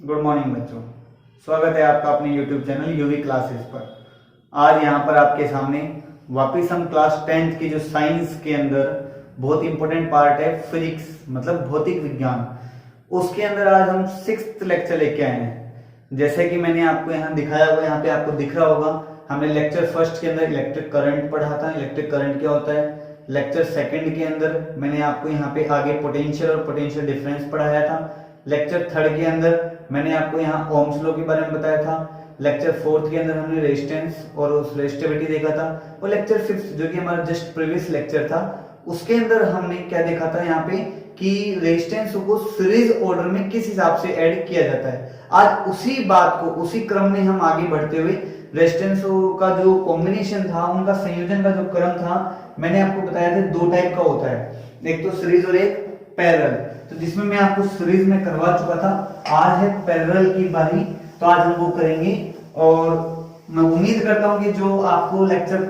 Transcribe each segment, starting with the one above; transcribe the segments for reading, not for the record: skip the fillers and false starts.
Good morning बच्चों, स्वागत है आपका अपने YouTube चैनल यूवी क्लासेस पर। आज यहाँ पर आपके सामने वापस हम क्लास 10th की जो साइंस के अंदर बहुत इंपॉर्टेंट पार्ट है फिजिक्स, मतलब भौतिक विज्ञान, उसके अंदर आज हम 6th लेक्चर लेके आए हैं। जैसे कि मैंने आपको यहाँ दिखाया हुआ, यहाँ पे आपको दिख रहा होगा, हमने लेक्चर फर्स्ट के अंदर इलेक्ट्रिक करंट पढ़ा था। इलेक्ट्रिक करंट क्या होता है। लेक्चर सेकंड के अंदर मैंने आपको यहाँ पे आगे पोटेंशियल और पोटेंशियल डिफरेंस पढ़ाया था। लेक्चर थर्ड के अंदर मैंने आपको यहाँ ओम्स लॉ के बारे में बताया था। लेक्चर फोर्थ के अंदर हमने रेजिस्टेंस और उस रेजिस्टिविटी देखा था। और लेक्चर फिफ्थ जो कि हमारा जस्ट प्रीवियस लेक्चर था, उसके अंदर हमने क्या देखा था यहाँ पे कि रेजिस्टेंस को सीरीज ऑर्डर में किस हिसाब से ऐड किया जाता है। आज उसी बात को उसी क्रम में हम आगे बढ़ते हुए रेजिस्टेंस का जो कॉम्बिनेशन था, उनका संयोजन का जो क्रम था, मैंने आपको बताया था दो टाइप का होता है, एक तो सीरीज और एक पैरेलल। तो जिसमें मैं आपको सीरीज में करवा चुका था, आज है पैरेलल की बारी, तो आज हम वो करेंगे। और मैं उम्मीद करता हूं कि जो आपको लेक्चर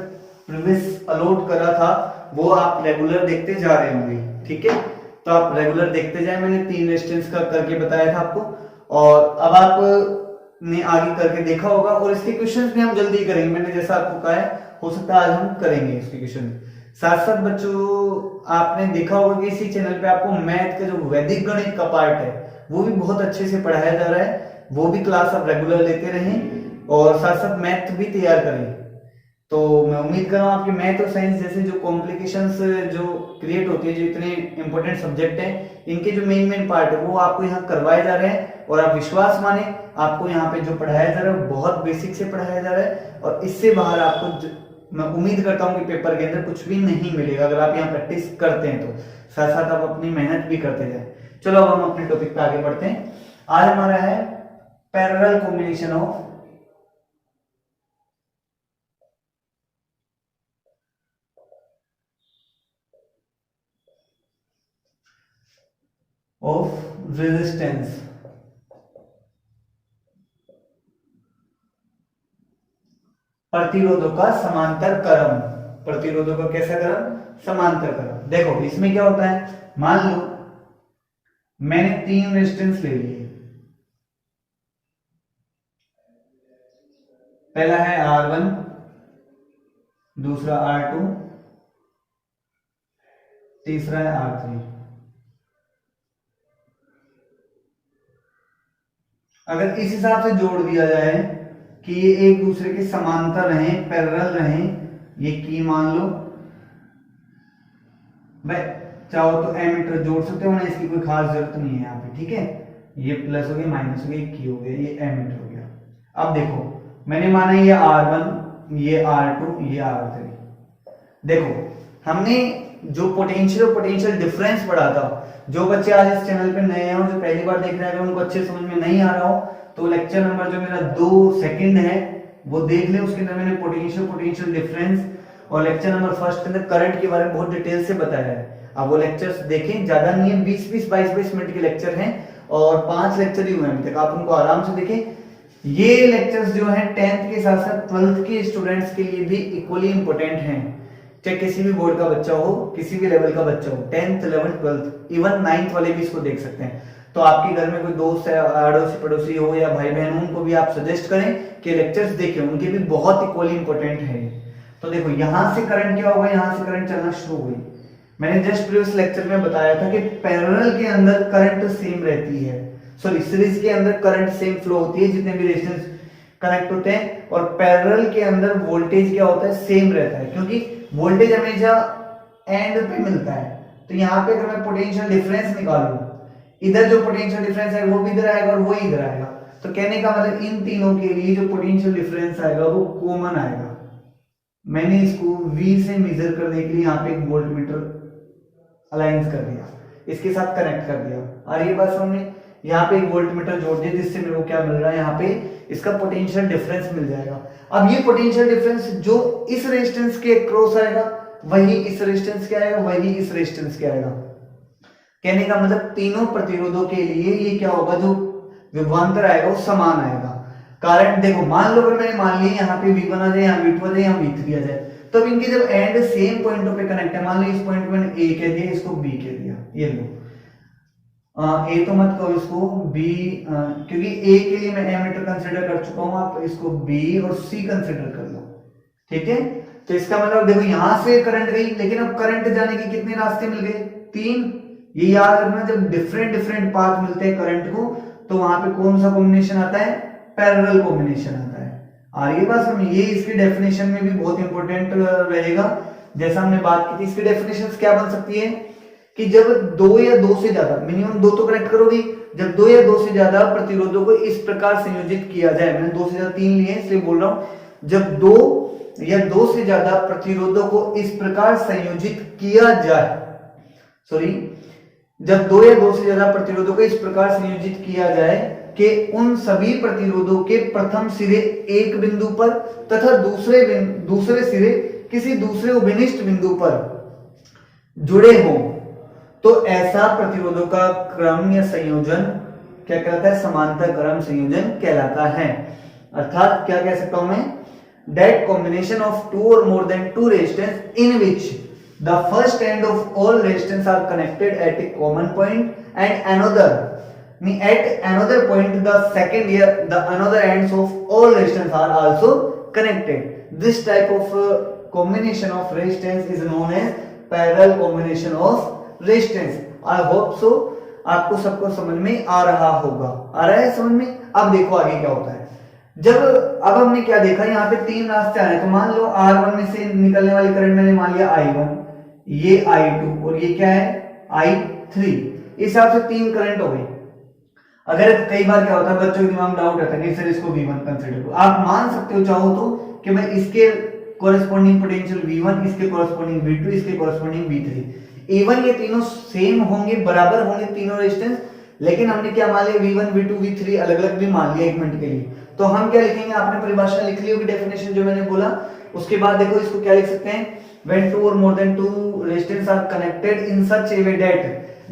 प्रीवियस अलॉट करा था वो आप रेगुलर देखते जा रहे होंगे, ठीक है। तो आप रेगुलर देखते जाए, मैंने 3 रेजिस्टेंस का करके बताया था आपको, और अब आपने आगे करके देखा होगा। और इसके क्वेश्चंस भी हम जल्दी करेंगे, मैंने जैसा आपको कहा है, हो सकता है आज हम करेंगे इसके क्वेश्चन। साथ साथ बच्चों आपने देखा होगा कि इसी चैनल पे आपको मैथ का जो वैदिक गणित का पार्ट है वो भी बहुत अच्छे से पढ़ाया जा रहा है। वो भी क्लास आप रेगुलर लेते रहें और साथ साथ मैथ भी तैयार करें। तो मैं उम्मीद कर रहा हूँ आपके मैथ और साइंस जैसे जो कॉम्प्लिकेशंस जो क्रिएट होती है, जो इतने इंपॉर्टेंट सब्जेक्ट हैं, इनके जो मेन पार्ट है वो आपको यहाँ करवाए जा रहे हैं। और आप विश्वास माने, आपको यहाँ पे जो पढ़ाया जा रहा है बहुत बेसिक से पढ़ाया जा रहा है, और इससे बाहर आपको मैं उम्मीद करता हूं कि पेपर के अंदर कुछ भी नहीं मिलेगा अगर आप यहाँ प्रैक्टिस करते हैं तो। साथ साथ आप अपनी मेहनत भी करते जाएं। चलो अब हम अपने टॉपिक पे आगे बढ़ते हैं। आज हमारा है पैरेलल कॉम्बिनेशन ऑफ रेजिस्टेंस। प्रतिरोधों का समांतर क्रम। प्रतिरोधों का कैसा क्रम? समांतर क्रम। देखो इसमें क्या होता है, मान लो मैंने 3 रेजिस्टेंस ले लिए। पहला है R1, दूसरा R2, तीसरा है R3। अगर इस हिसाब से जोड़ दिया जाए कि ये एक दूसरे के समांतर रहें, पैरेलल रहें, ये की मान लो, भाई चाहो तो एमीटर जोड़ सकते हो ना, इसकी कोई खास जरूरत नहीं है यहाँ पे, ठीक है। ये प्लस हो गया, माइनस हो गया, की हो गया, ये एमीटर हो गया। अब देखो मैंने माना ये R1, ये R2, ये R3। देखो हमने जो पोटेंशियल और पोटेंशियल डिफरेंस पढ़ा था, जो बच्चे आज इस चैनल पे नए हैं और जो पहली बार देख रहे हैं, अगर उनको अच्छे समझ में नहीं आ रहा हो तो लेक्चर नंबर जो मेरा 2 सेकंड है वो देख ले। उसके अंदर मैंने पोटेंशियल डिफरेंस और लेक्चर नंबर फर्स्ट के अंदर करंट के बारे में बहुत डिटेल से बताया है। अब वो लेक्चर्स देखें, ज्यादा नहीं है, 20-20, 22-22 मिनट के लेक्चर हैं और 5 लेक्चर ही हुए हैं अभी तक, आप उनको आराम से देखें। ये लेक्चर्स जो हैं 10th के साथ साथ 12th के स्टूडेंट्स के लिए भी इक्वली इंपॉर्टेंट हैं। चाहे किसी भी बोर्ड का बच्चा हो, किसी भी लेवल का बच्चा हो, 10th, 11th, 12th, even 9th वाले भी इसको देख सकते हैं। तो आपके घर में कोई दोस्त है, अड़ोसी पड़ोसी हो या भाई बहन, उनको भी आप सजेस्ट करें कि लेक्चर्स देखें, उनके भी बहुत इक्वली इंपॉर्टेंट है। तो देखो यहां से करंट क्या होगा, यहां से करंट चलना शुरू हो गई। मैंने जस्ट प्रीवियस लेक्चर में बताया था कि पैरेलल के अंदर करंट सेम रहती है, सॉरी सीरीज के अंदर करंट सेम फ्लो होती है जितने भी रेजिस्टेंस कनेक्ट होते हैं, और पैरेलल के अंदर वोल्टेज क्या होता है, सेम रहता है, क्योंकि वोल्टेज हमेशा एंड पे मिलता है। तो यहाँ पे अगर मैं पोटेंशियल डिफरेंस निकालूं, इधर जो पोटेंशियल डिफरेंस है वो भी इधर आएगा और वो इधर आएगा। तो कहने का मतलब इन तीनों के लिए जो पोटेंशियल डिफरेंस आएगा वो कॉमन आएगा। मैंने इसको V से मेजर करने के लिए यहाँ पे एक वोल्टमीटर अलाइन कर दिया, इसके साथ कनेक्ट कर दिया, और ये बात हमने यहाँ पे एक वोल्टमीटर जोड़ दिया, जिससे मेरे को क्या मिल रहा है, यहाँ पे इसका पोटेंशियल डिफरेंस मिल जाएगा। अब ये पोटेंशियल डिफरेंस जो इस रेजिस्टेंस के क्रॉस आएगा वही इस रेजिस्टेंस के आएगा, वही इस रेजिस्टेंस के आएगा। कहने का मतलब तीनों प्रतिरोधों के लिए ये क्या होगा, जो विभवांतर आएगा वो समान आएगा। कारण देखो मान लो अगर मैंने मान लिया यहाँ पे V1 आ जाए, यहाँ V2 आ जाए, यहाँ V3 आ जाए, तो अब इनके जब एंड सेम पॉइंटों पे कनेक्ट है, मान लो इस पॉइंट पे मैंने A कह दिया, इसको B कह दिया, ये लो, ए तो मत कहो इसको, बी, क्योंकि ए के लिए मैं एमीटर कंसिडर कर चुका हूं, आप इसको बी और सी कंसिडर कर लो, ठीक है। तो इसका मतलब देखो यहां से करंट गई, लेकिन अब करंट जाने के कितने रास्ते मिल गए, 3। ये याद रखना, जब डिफरेंट डिफरेंट पाथ मिलते हैं करंट को तो वहां पे कौन सा कॉम्बिनेशन आता है, पैरेलल कॉम्बिनेशन आता है। और ये बात समझ, ये इसकी डेफिनेशन में भी बहुत इंपॉर्टेंट रहेगा। जैसा हमने बात की थी, इसकी डेफिनेशन क्या बन सकती है कि जब दो या दो से ज्यादा, मिनिमम दो तो कनेक्ट करोगी, जब दो या दो से ज्यादा प्रतिरोधों को इस प्रकार संयोजित किया जाए, मैंने दो से ज्यादा 3 लिए इसलिए बोल रहा हूं, जब दो या दो से ज्यादा प्रतिरोधों को इस प्रकार संयोजित किया जाए, सॉरी, जब दो या दो से ज्यादा प्रतिरोधों को इस प्रकार संयोजित किया जाए कि उन सभी प्रतिरोधों के प्रथम सिरे एक बिंदु पर तथा दूसरे सिरे किसी दूसरे उभयनिष्ठ बिंदु पर जुड़े हों, तो ऐसा प्रतिरोधों का क्रम या संयोजन क्या कहलाता है, समांतर क्रम संयोजन कहलाता है। अर्थात क्या कह सकता हूं मैं, that combination of two or more than two resistance in which the first end of all resistance are connected at a common point and at another point the another ends of all resistance are also connected. This type of combination of resistance is known as parallel combination of resistance. I hope so आपको सबको समझ में आ रहा होगा, आ रहा है समझ में। अब देखो आगे क्या होता है। जब अब हमने क्या देखा, यहाँ पे 3 रास्ते आ रहे हैं, तो मान लो R1 में से निकलने वाली करंट मैंने मान लिया I1, ये I2 और ये क्या है I3। इस हिसाब से 3 करंट हो गई। अगर कई बार क्या होता है, बच्चों के दिमाग में डाउट आता है कि सर इसको V1 कंसीडर करो, आप मान सकते हो चाहो तो कि मैं इसके कोरेस्पोंडिंग पोटेंशियल V1, इसके कोरेस्पोंडिंग V2, इसके कोरेस्पोंडिंग V3। इवन ये तीनों सेम होंगे, बराबर होंगे तीनों रेजिस्टेंस, लेकिन हमने क्या मान लिया V1, V2, V3 अलग अलग भी मान लिया 1 मिनट के लिए। तो हम क्या लिखेंगे, आपने परिभाषा लिख ली होगी, डेफिनेशन जो मैंने बोला। उसके बाद देखो इसको क्या लिख सकते हैं, when two or more than two resistors are connected in such a way that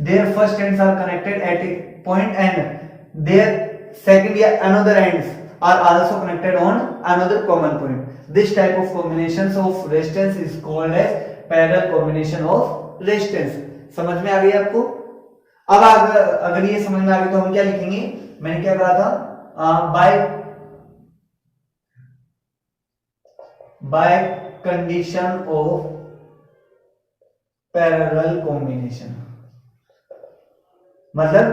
their first ends are connected at a point and their second या another ends are also connected on another common point. This type of combinations of resistance is called as parallel combination of resistance. समझ में आ गई आपको? अब अगर ये समझ में आ गई तो हम क्या लिखेंगे, मैंने क्या कहा था, by condition of parallel combination, मतलब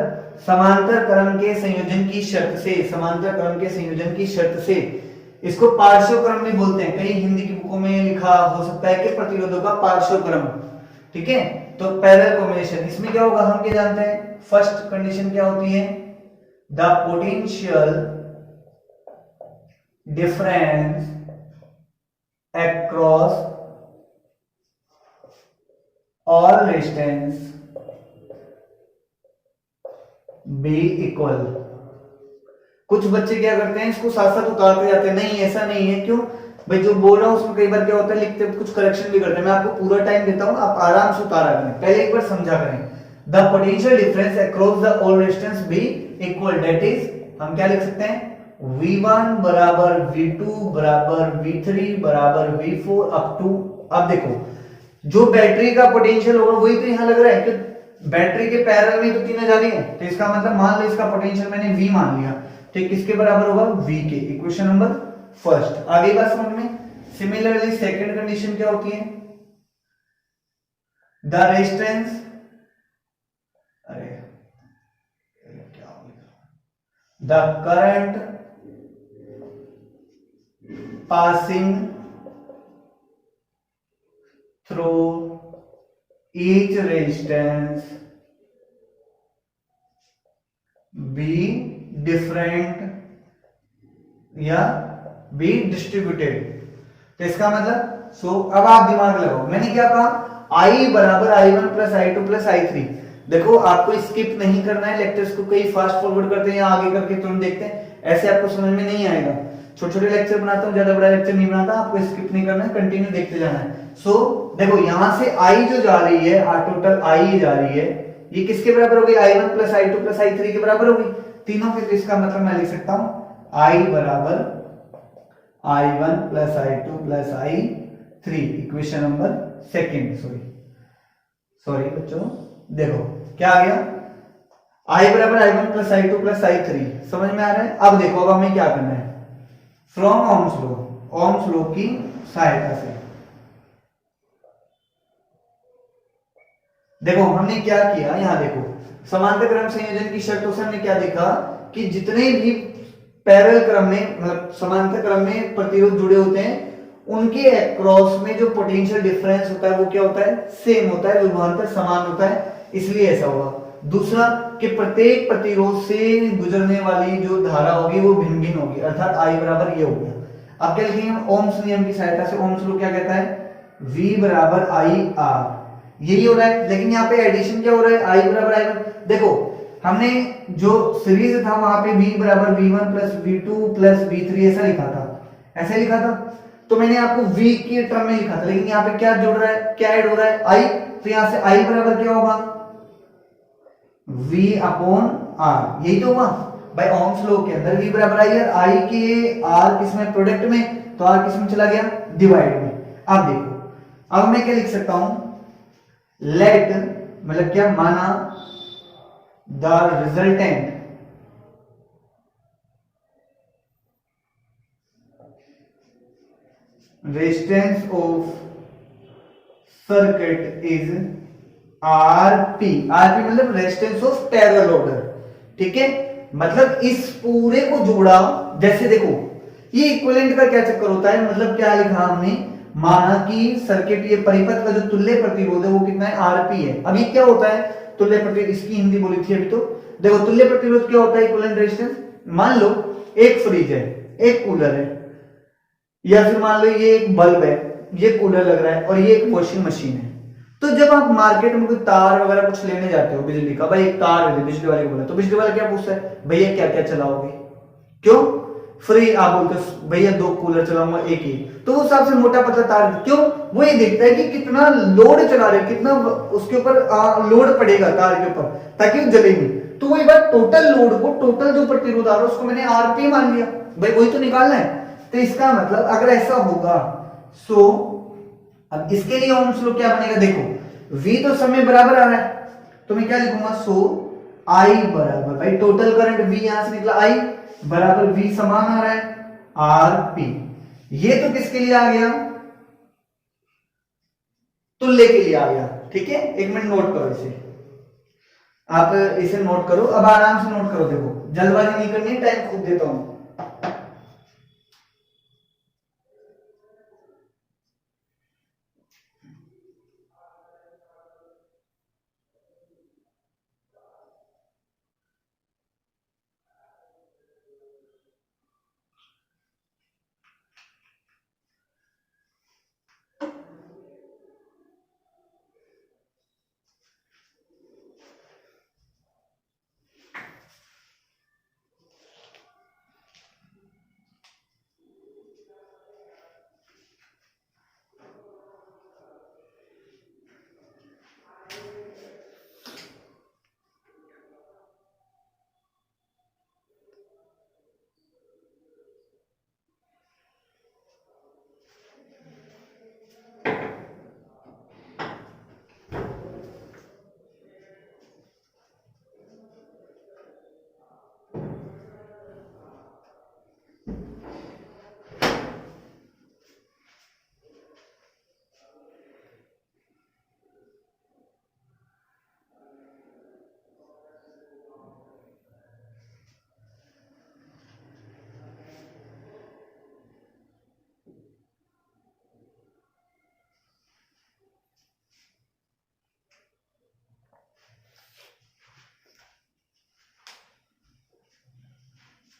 समांतर क्रम के संयोजन की शर्त से, समांतर क्रम के संयोजन की शर्त से, इसको पार्श्व क्रम भी बोलते हैं। कई हिंदी की बुकों में लिखा हो सकता है कि प्रतिरोधों का पार्श्व क्रम, ठीक है। तो पैरेलल कॉम्बिनेशन, इसमें क्या होगा, हम क्या जानते हैं, फर्स्ट कंडीशन क्या होती है, the potential difference across all resistance be equal। कुछ बच्चे क्या करते हैं, इसको साथ साथ उतारते जाते हैं, नहीं ऐसा नहीं है। क्यों भाई, जो बोल रहा हूं उसमें कई बार क्या होता है, लिखते कुछ करेक्शन भी करते हैं। मैं आपको पूरा टाइम देता हूं, आप आराम से उतारा करें, पहले एक बार समझा करें। The potential difference across the all resistance be equal, that is हम क्या लिख सकते हैं, V1 बराबर V2 बराबर V3 बराबर V4 अप टू, अब देखो जो बैटरी का पोटेंशियल होगा वही तो यहां लग रहा है कि बैटरी के पैरेलल में तो 3 जा रही है, तो इसका मतलब मान लो इसका पोटेंशियल मैंने V मान लिया, ठीक, किसके बराबर होगा, V के। इक्वेशन नंबर फर्स्ट, आगे बात समझ में। सिमिलरली सेकंड कंडीशन क्या होती है, द रेजिस्टेंस, अरे क्या हो गया, the current passing through each resistance be different या be distributed। तो इसका मतलब, अब आप दिमाग लगाओ, मैंने क्या कहा, I बराबर I1 plus I2 plus I3। देखो आपको स्किप नहीं करना है लेक्चर्स को, कई फास्ट फॉरवर्ड करते हैं या आगे करके तुरंत देखते हैं, ऐसे आपको समझ में नहीं आएगा। छोटे छोटे लेक्चर बनाता हूं, ज्यादा बड़ा लेक्चर नहीं बनाता, आपको स्किप नहीं करना है, कंटिन्यू देखते जाना है। देखो यहां से I जो जा रही है, टोटल I जा रही है, ये किसके बराबर होगी, I1 plus I2 plus I3 के बराबर होगी तीनों के। तो इसका मतलब मैं लिख सकता हूं I बराबर I1 plus I2 plus I3, equation number second. Sorry बच्चों, देखो क्या आ गया, आई बराबर I1 plus I2 plus I3, समझ में आ रहा है। अब देखो, अब हमें क्या करना है, फ्रॉम ओम्स लॉ की सहायता से देखो हमने क्या किया, यहां देखो समांतर क्रम संयोजन की शर्तों से हमने क्या देखा कि जितने भी पैरेलल क्रम में मतलब समांतर क्रम में प्रतिरोध जुड़े होते हैं उनके अक्रॉस में जो पोटेंशियल डिफरेंस होता है वो क्या होता है, सेम होता है, विभवांतर समान होता है, इसलिए ऐसा हुआ। दूसरा कि प्रत्येक प्रतिरोध से गुजरने वाली जो धारा होगी वो भिन्न भिन्न होगी, अर्थात I बराबर ये हो गया। अब क्या लिखेंगे, ओम्स नियम की सहायता से ओम्स लॉ क्या कहता है, V बराबर IR, यही हो रहा है। लेकिन यहाँ पे एडिशन क्या हो रहा है, I बराबर I1। देखो हमने जो सीरीज था वहां पे V बराबर V1 plus V2 plus V3 ऐसा लिखा था, ऐसे लिखा था, तो मैंने आपको V के टर्म में लिखा था, लेकिन यहाँ पे क्या जुड़ रहा है, क्या ऐड हो रहा है, I, तो यहाँ से I बराबर क्या होगा, V अपॉन R, यही तो हुआ भाई ओम्स लॉ के अंदर। V बराबर I है, I के R किसमें, प्रोडक्ट में, तो R किसमें चला गया, डिवाइड में। अब देखो अब मैं क्या लिख सकता हूं, लेट मतलब क्या, माना the resultant resistance of circuit is RP, RP मतलब रेजिस्टेंस ऑफ पैरेलल ऑर्डर, ठीक है। मतलब इस पूरे को जोड़ा, जैसे देखो ये इक्विवेलेंट का क्या चक्कर होता है, मतलब क्या लिखा हमने, माना कि सर्किट ये परिपथ का जो तुल्य प्रतिरोध है वो कितना है, आरपी है। अब ये क्या होता है तुल्य प्रतिरोध, इसकी हिंदी बोली थी अभी तो। देखो तुल्य प्रतिरोध क्या होता है, इक्विवेलेंट रेजिस्टेंस। मान लो एक फ्रिज है, एक कूलर है, या फिर मान लो ये एक बल्ब है, ये कूलर लग रहा है और ये एक वॉशिंग मशीन है। तो जब आप मार्केट में कोई तार वगैरह कुछ लेने जाते हो बिजली का, भाई एक तार है बिजली वाले को बोला, तो बिजली वाला क्या पूछता है, भैया क्या क्या चलाओगे, क्यों फ्री, आप बोलते हो भैया 2 कूलर चलाऊंगा एक ही, तो वो सबसे मोटा पतला तार, क्यों, वो ये देखता है कि कितना लोड चला रहे, कितना उसके ऊपर लोड पड़ेगा तार के ऊपर, ताकि वो जले नहीं। तो वही बात, टोटल लोड को, टोटल जो प्रतिरोध आ रहा है उसको मैंने आरपी मान लिया, भाई वही तो निकालना है। तो इसका मतलब अगर ऐसा होगा, सो अब इसके लिए ओम्स लॉ क्या बनेगा, देखो V तो समय बराबर आ रहा है, तो मैं क्या लिखूंगा, सो I बराबर, भाई टोटल करंट V यहां से निकला I बराबर V समान आ रहा है RP। ये तो किसके लिए आ गया, तुल्य के लिए आ गया, ठीक है। एक मिनट नोट करो इसे, आप इसे नोट करो, अब आराम से नोट करो, देखो जल्दबाजी नहीं करनी है, टाइम खूब देता हूं।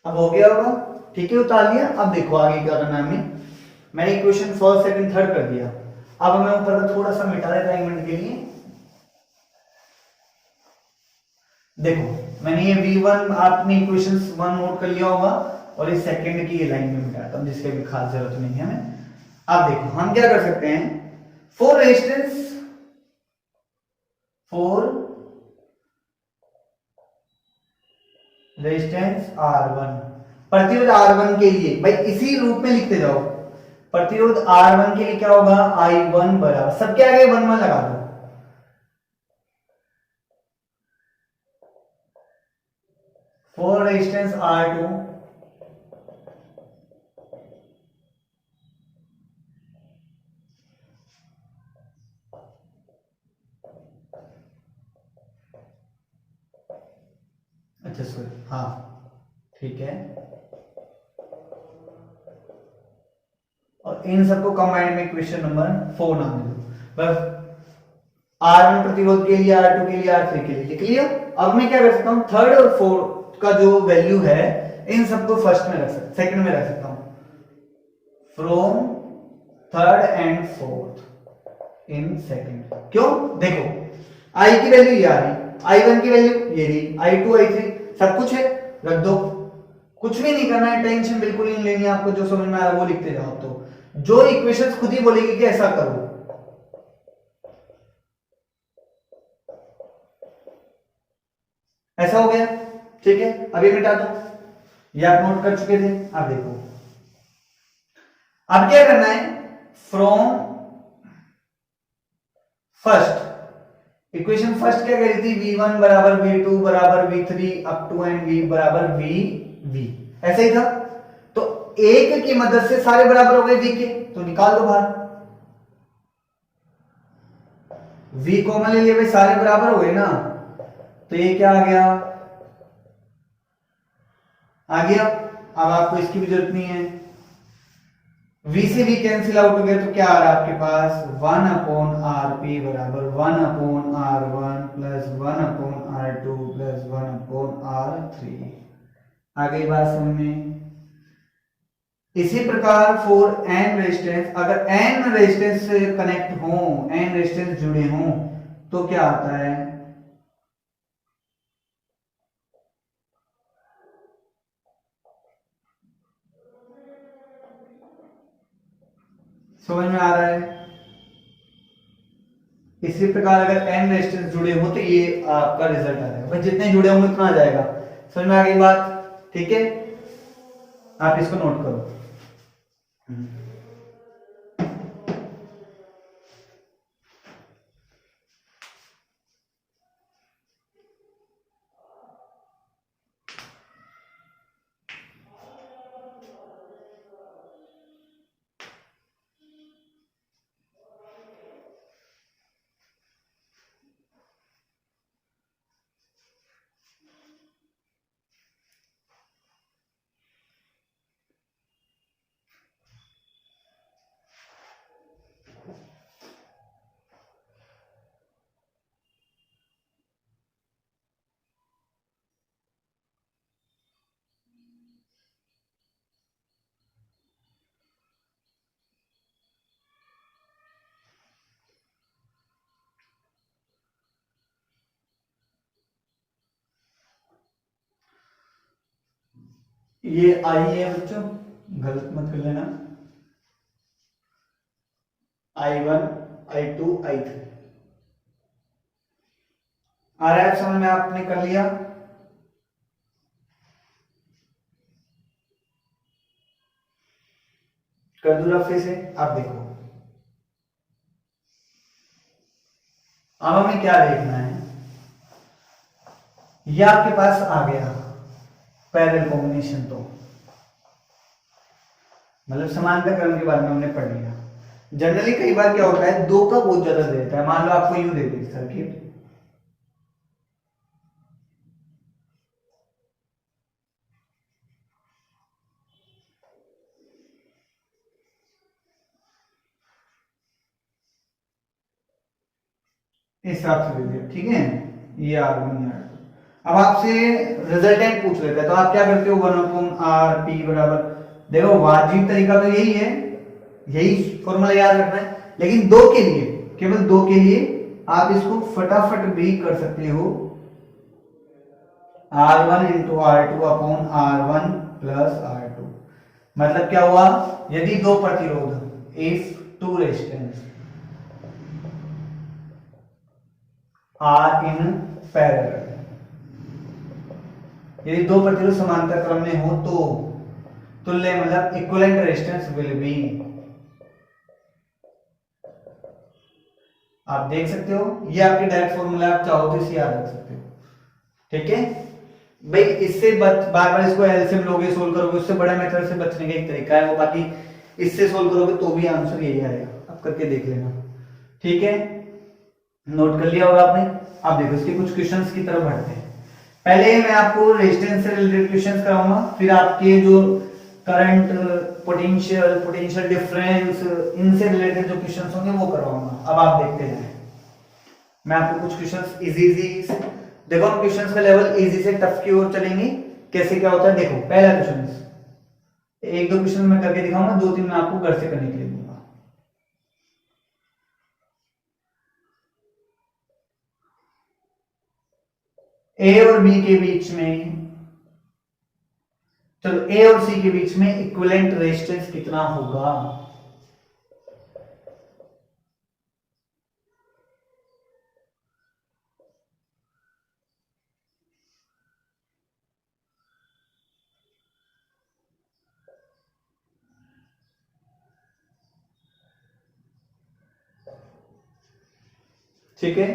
अब हो गया होगा, ठीक है, उतार लिया। अब देखो आगे क्या करना है हमें, मैंने इक्वेशन फर्स्ट सेकंड थर्ड कर दिया। अब मैं ऊपर का थोड़ा सा मिटा देता एक मिनट के लिए। देखो मैंने ये V1 आपने इक्वेशन 1 नोट कर लिया होगा और इस सेकंड की ये लाइन में मिटाता हूं, जिसके भी खास जरूरत नहीं है हमें। अब देखो हम क्या कर सकते हैं, for resistance, for resistance R1, प्रतिरोध R1 के लिए, भाई इसी रूप में लिखते जाओ, प्रतिरोध R1 के लिए क्या होगा, I1 बराबर, सबके आगे 1 1 लगा दो, फॉर रेजिस्टेंस R2 अच्छा सॉरी हाँ ठीक है, और इन सबको कंबाइंड में इक्वेशन नंबर 4 नाम दे दो बस। R1 प्रतिरोध के लिए, R2 के लिए, R3 के लिए लिख लिया। अब मैं क्या कर सकता हूं, थर्ड और फोर्थ का जो वैल्यू है इन सबको फर्स्ट में रख सकता, सेकंड में रख सकता हूं, from third and fourth in second. क्यों, देखो I की वैल्यू ये आ रही, I1 की वैल्यू ये रही, I2 I3 सब कुछ है, रख दो। कुछ भी नहीं करना है, टेंशन बिल्कुल नहीं लेनी है आपको, जो समझ में आ रहा है वो लिखते जाओ। तो जो इक्वेशंस खुद ही बोलेगी कि ऐसा करो, ऐसा हो गया ठीक है। अब ये मिटा दो, ये आप नोट कर चुके थे। अब देखो अब क्या करना है, फ्रॉम फर्स्ट इक्वेशन, फर्स्ट क्या करी थी, v1 बराबर v2 बराबर v3 up to and v बराबर v ऐसा ही था। तो एक की मदद से सारे बराबर हो गए v के, तो निकाल दो बाहर। v कॉमन ले लिए भाई, सारे बराबर हो गए ना, तो ये क्या आ गया। अब आपको इसकी भी जरूरत नहीं है, v से v कैंसिल आउट हो गया, तो क्या आ रहा है आपके पास, 1 अपॉन rp बराबर 1 upon r1 plus 1 upon r2 plus 1 upon r3। आ गई बात समझ में। इसी प्रकार फॉर n रेजिस्टेंस, अगर n रेजिस्टेंस से कनेक्ट हो, n रेजिस्टेंस जुड़े हों, तो क्या आता है, समझ में आ रहा है। इसी प्रकार अगर n रेजिस्टेंस जुड़े हो तो ये आपका रिजल्ट आ जाएगा, जितने जुड़े होंगे उतना आ जाएगा। समझ में आ गई बात, ठीक है। आप इसको नोट करो। ये आई है बच्चों, गलत मत कर लेना, I1 I2 I3 आ रहा है समझ में, आपने कर लिया। कर दूं रफे से, आप देखो अब हमें क्या देखना है, ये आपके पास आ गया पैरेलल कॉम्बिनेशन, तो मतलब समांतर क्रम के बारे में हमने पढ़ लिया। जनरली कई बार क्या होता है, दो का बहुत ज्यादा दे देता है। मान लो आपको यूं दे दी सर्किट, इस हिसाब से दे दिया, ठीक है, ये R1 R2। अब आपसे रिजल्टेंट पूछ लेता है, तो आप क्या करते हो, 1 अपॉन आर पी बराबर, देखो वाजिब तरीका तो यही है, यही फॉर्मूला याद रखना है, लेकिन दो के लिए, केवल दो के लिए आप इसको फटाफट भी कर सकते हो, R1 into R2 upon R1 plus R2। मतलब क्या हुआ, यदि दो प्रतिरोध, if two resistance are in parallel, यदि दो प्रतिरोध समांतर क्रम में हो तो तुल्य मतलब इक्विवेलेंट रेजिस्टेंस विल बी, आप देख सकते हो, ये आपके डायरेक्ट फॉर्मूला, आप चाहो तो इसे याद रख सकते हो, ठीक है। भाई इससे बार बार इसको एलसीएम लोगे सोल्व करोगे, उससे बड़ा मेथड से बचने का एक तरीका है वो, बाकी इससे सोल्व करोगे तो भी आंसर यही आएगा। अब करके देख लेना, ठीक है, नोट कर लिया होगा आपने। अब देखो इसके कुछ क्वेश्चंस की तरफ बढ़ते हैं। पहले मैं आपको रेजिस्टेंस से रिलेटेड क्वेश्चंस कराऊंगा, फिर आपके जो करंट, पोटेंशियल डिफरेंस, इनसे रिलेटेड जो क्वेश्चंस होंगे वो करवाऊंगा। अब आप देखते जाएं, मैं आपको कुछ क्वेश्चंस इजी देखो, हम क्वेश्चंस का लेवल इजी से टफ की ओर चलेंगे। कैसे क्या होता है देखो, पहला क्वेश्चन, एक दो क्वेश्चन मैं करके दिखाऊंगा, दो तीन मैं आपको घर से करने के लिए दूंगा। ए और बी के बीच में, चलो ए और सी के बीच में इक्विवेलेंट रेजिस्टेंस कितना होगा? ठीक है,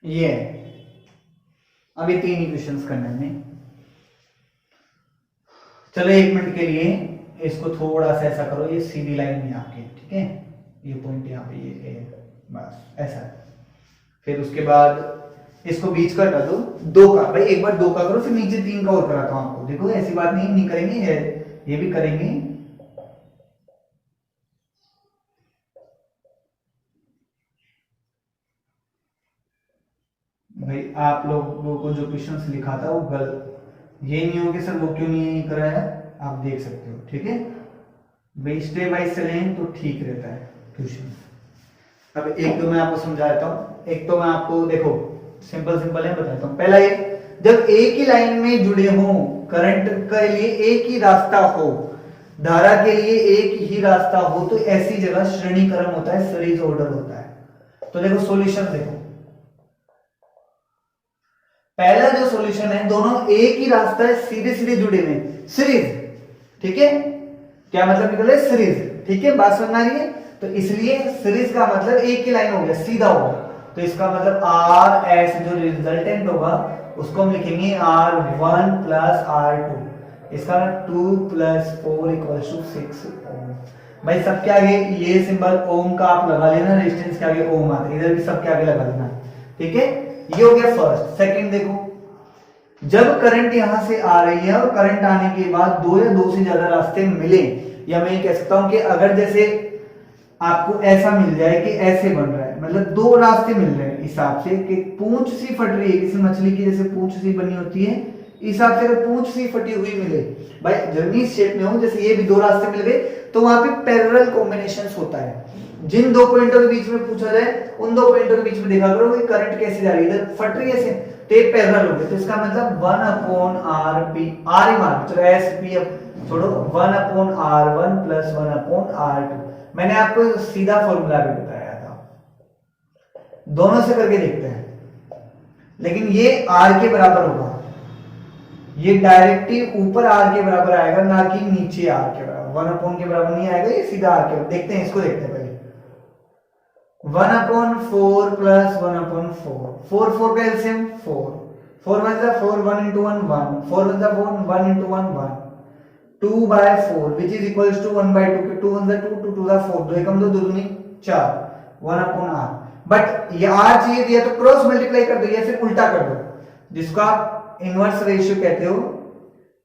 ये अभी तीन ही क्वेश्चंस करने में। चलो एक मिनट के लिए इसको थोड़ा सा ऐसा करो, ये सीधी लाइन में आके, ठीक है, ये पॉइंट यहाँ पे ये बस ऐसा। फिर उसके बाद इसको बीच का कर दो, दो का, भाई एक बार दो का करो, फिर नीचे तीन का और कराता हूं आपको। देखो ऐसी बात नहीं करेंगे, ये भी करेंगे। भाई आप लोगों को जो क्वेश्चंस लिखा था वो गलत, ये नहीं हो कि सर वो क्यों नहीं कराया, आप देख सकते हो, ठीक है भाई, स्टेप वाइज चलें तो ठीक रहता है क्वेश्चन। अब एक दो मैं आपको समझा देता हूँ, एक तो मैं आपको देखो सिंपल है बताता हूँ। पहला ये, जब एक ही लाइन में जुड़े हो, करंट के लिए एक ही रास्ता हो, धारा के लिए एक ही रास्ता हो, तो ऐसी जगह श्रेणी क्रम होता है, सीरीज ऑर्डर होता है। तो देखो सॉल्यूशन देखो, पहला जो सॉल्यूशन है, दोनों एक ही रास्ता है, सीधे सीधे जुड़े हुए, सीरीज, ठीक है, क्या मतलब निकल रहा है, सीरीज, ठीक है, बात समझ आ रही है। तो इसलिए सीरीज का मतलब एक ही लाइन हो गया, सीधा हो गया, तो इसका मतलब आर एस जो रिजल्टेंट होगा उसको हम लिखेंगे R1 प्लस R2, इसका 2 प्लस 4 इक्वल्स टू 6 ओम। भाई सबके आगे ये सिंबल ओम का आप लगा लेना, रेजिस्टेंस के आगे ओम आता है, इधर भी सबके आगे लगा लेना, ठीक है, ये हो गया फर्स्ट। सेकंड देखो, जब करंट यहां से आ रही है और करंट आने के बाद दो या दो से ज्यादा रास्ते मिले, या मैं ये कह सकता हूं कि अगर जैसे आपको ऐसा मिल जाए कि ऐसे बन रहा है, मतलब दो रास्ते मिल रहे हैं हिसाब से कि पूंछ सी फट रही है, किसी मछली की जैसे पूंछ सी बनी होती है, हिसाब से अगर पूंछ सी फटी हुई मिले, भाई जर्नी शेप में हो, जैसे ये भी दो रास्ते मिल गए, तो वहां पे पैरेलल कॉम्बिनेशंस होता है। जिन दो पॉइंटों के बीच में पूछा जाए, उन दो पॉइंटों के बीच में देखा करो कि करंट कैसे जा रही है, इधर फट रही है ऐसे, तो ये पैरेलल हो गए, तो इसका मतलब 1/R आर ही मान चलो, एस पी छोड़ो, 1/R1 प्लस 1/R2। मैंने आपको सीधा फॉर्मूला भी बताया था, दोनों से करके देखते हैं, लेकिन ये R के बराबर होगा, ये डायरेक्टली ऊपर R के बराबर आएगा, ना कि नीचे R के बराबर, 1/4 के बराबर नहीं आएगा, ये सीधा R के बराबर। देखते हैं, इसको देखते हैं पहले, 1/4 प्लस 1/4, 4 का एलसीएम 4, 4 1 जा 4, 1 into 1 1, 4 1 जा 4, 1 into 1 1, 2/4 which is equals to 1/2 के 2 1 जा 2, 2 2 जा 4, 2 एकम 2, 2 दूनी 4, 1/R। बट ये R चाहिए दिया तो क्रॉस मल्टीप्लाई कर दो, या फिर उल्टा कर दो, जिसको आप इनवर्स रेशियो कहते हो,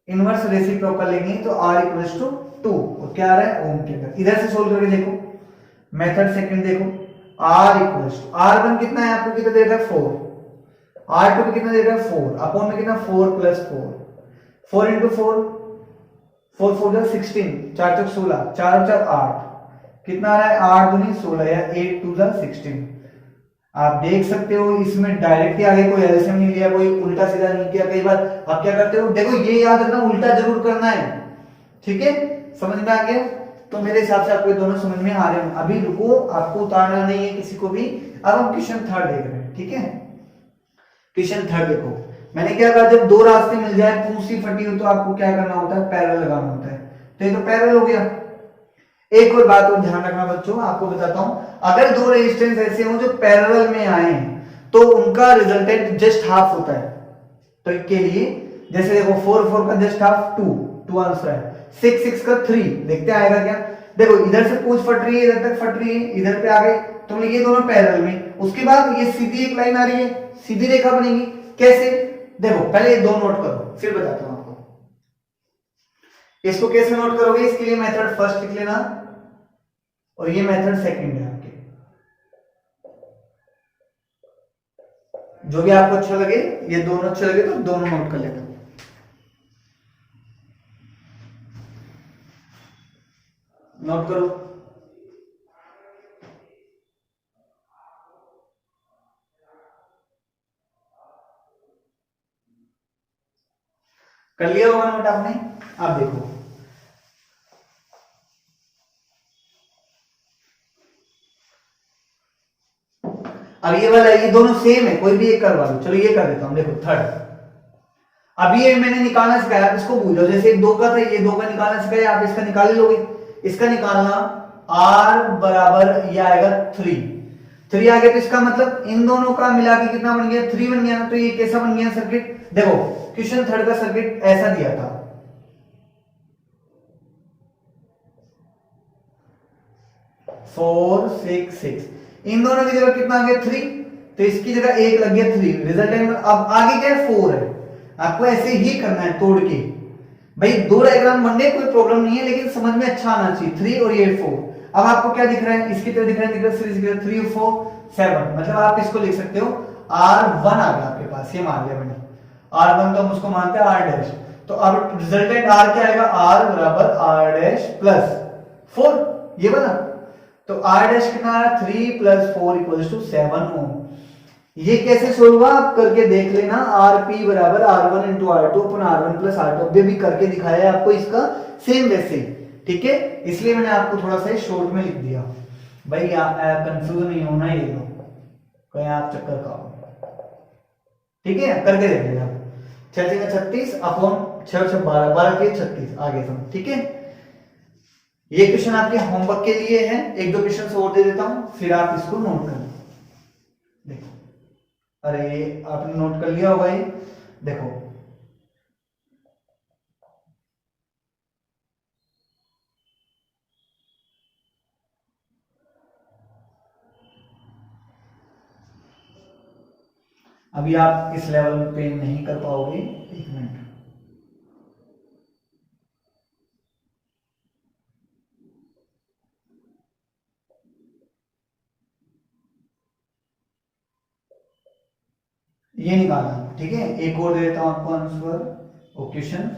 इनवर्स रेसिप्रोकल लेंगे तो R इक्वल्स टू 2, और क्या आ रहा है ओम के अंदर। इधर से सोल्व करके देखो, मेथड सेकंड देखो, R इक्वल्स टू R1 कितना है आपको, कितना दे रहा है 4, R2 भी कितना दे रहा है 4, अपॉन में कितना 4 प्लस 4, 4 इंटू 4, 4 4 जा 16, 4 चौक 16, 4 और 4 8, कितना आ रहा है 8 दूनी 16, या 8 2 जा 16, आप देख सकते हो इसमें डायरेक्ट ही आगे कोई एलसीएम नहीं लिया, कोई उल्टा सीधा नहीं किया। कई बार आप क्या करते हो, देखो ये याद रखना उल्टा जरूर करना है, ठीक है, समझ में आ गया। तो मेरे हिसाब से आपको ये दोनों समझ में आ रहे हैं। अभी रुको, आपको उतारना नहीं है किसी को भी। अब हम क्वेश्चन थर्ड देख रहे हैं, ठीक है। क्वेश्चन थर्ड देखो, मैंने क्या कहा, जब दो रास्ते मिल जाए पूसी फटी हो तो आपको क्या करना होता है, पैरेलल लगाना होता है। तो ये तो पैरेलल हो गया। एक और बात और ध्यान रखना बच्चों, आपको बताता हूं, अगर दो रेजिस्टेंस ऐसे हो जो पैरेलल में आए तो उनका रिजल्टेंट जस्ट हाफ होता है। तो के लिए जैसे देखो 4 का जस्ट हाफ 2 आंसर है, 6 का 3, देखते आएगा क्या। देखो इधर से पूछ फट रही है, इधर तक फट रही है, इधर पे आ गए तो ये दोनों पैरेलल में। उसके बाद ये सीधी एक लाइन आ रही है, सीधी रेखा बनेगी। कैसे, देखो पहले ये दो नोट करो फिर बताता हूं आपको। इसको कैसे नोट करोगे, इसके लिए मेथड फर्स्ट लिख लेना और ये मेथड सेकंड है आपके। जो भी आपको अच्छा लगे, ये दोनों अच्छे लगे तो दोनों नोट कर लेना। नोट करो। कर लिया होगा नोट आपने। आप देखो अब ये वाला, ये दोनों सेम है, कोई भी एक करवा लो। चलो ये कर देता हूं, देखो थर्ड। अब ये मैंने निकालना सिखाया, आप इसको भूलो। जैसे एक 2 का था, ये 2 का निकालना सिखाया, आप इसका निकाल लोगे। इसका निकालना r बराबर ये आएगा 3 आ गया। तो इसका मतलब इन दोनों का मिला के कितना बन गया, 3 बन गया ना। तो ये कैसा बन गया सर्किट, देखो क्वेश्चन थर्ड का सर्किट ऐसा दिया था। फोर सिक्स सिक्स, इन दोनों की जगह कितना आ गया 3, तो इसकी जगह 1 लग गया 3, रिजल्टेंट। अब आगे क्या है 4 है। आपको ऐसे ही करना है तोड़ के। भाई दो डायग्राम बन गए, कोई प्रॉब्लम नहीं है, लेकिन समझ में अच्छा आना चाहिए। 3 और ये 4। अब आपको क्या दिख रहा है, इसकी तरह दिख रहा है, 3 4 7, मतलब आप इसको लिख सकते हो R1 आ गया आपके पास, ये मान लिया मैंने R1, तो हम उसको मानते हैं R डैश। तो अब रिजल्टेंट R क्या आएगा, R बराबर R डैश प्लस 4, ये बना। तो R डैश कितना आ रहा है, 3 + 4 = 7 ओम। ये कैसे सोल्व हुआ आप करके देख लेना। Rp बराबर R1 × R2 अपन R1 + R2, अभी भी करके दिखाया है आपको इसका सेम वैसे ही, ठीक है। इसलिए मैंने आपको थोड़ा सा शॉर्ट में लिख दिया, भाई कंफ्यूज नहीं होना, ये लो कहीं आप चक्कर खाओ, ठीक है। करके देख लेना। 6 × 36 अपन 6 × 12 12 के 36 आगे समझ, ठीक है। ये क्वेश्चन आपके होमवर्क के लिए है, 1-2 क्वेश्चन और दे देता हूं, फिर आप इसको नोट कर देखो। अरे ये आपने नोट कर लिया होगा, ये देखो अभी आप इस लेवल पे नहीं कर पाओगे, 1 मिनट। ये निकालना, ठीक है। एक और दे देता हूं आपको आंसर और क्वेश्चन।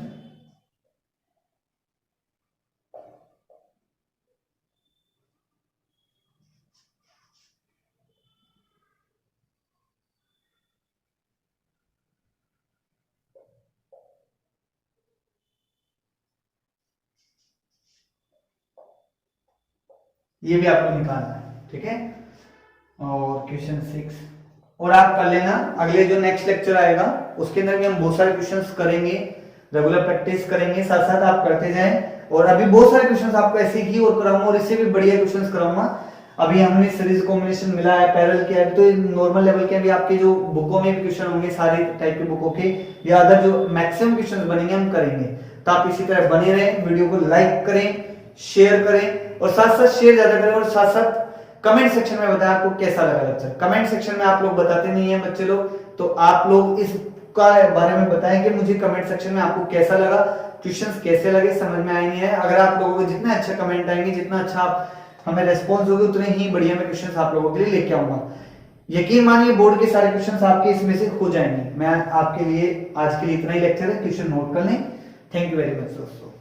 ये भी आपको निकालना है, ठीक है। और क्वेश्चन 6 और आप कर लेना। अगले जो नेक्स्ट लेक्चर आएगा उसके अंदर भी हम बहुत सारे क्वेश्चंस करेंगे, रेगुलर प्रैक्टिस करेंगे, साथ साथ आप करते जाएं। और अभी बहुत सारे क्वेश्चंस आपको ऐसे ही और कराऊंगा, और इससे भी बढ़िया क्वेश्चंस कराऊंगा। अभी हमने सीरीज कॉम्बिनेशन मिला है, पैरेलल किया है, तो नॉर्मल लेवल के भी आपके जो बुकों में भी क्वेश्चन होंगे, सारे टाइप के बुकों के या अदर जो मैक्सिमम क्वेश्चन बनेंगे हम करेंगे। तो आप इसी तरह बने रहें, वीडियो को लाइक करें, शेयर करें, और साथ साथ शेयर ज्यादा करें, और साथ साथ कमेंट सेक्शन में बताएं आपको कैसा लगा लेक्चर। कमेंट सेक्शन में आप लोग बताते नहीं है बच्चे लोग, तो आप लोग इसका बारे में बताएं कि मुझे कमेंट सेक्शन में आपको कैसा लगा, क्वेश्चंस कैसे लगे, समझ में आए नहीं है। अगर आप लोगों को जितना अच्छा कमेंट आएंगे, जितना अच्छा आप हमें रेस्पॉन्स होगी, उतने ही बढ़िया मैं क्वेश्चंस आप लोगों के लिए लेके आऊंगा। यकीन मानिए बोर्ड के सारे क्वेश्चंस आपके इसमें से हो जाएंगे। मैं आपके लिए आज के लिए इतना ही लेक्चर है, क्वेश्चन नोट कर लें। थैंक यू वेरी मच दोस्तों।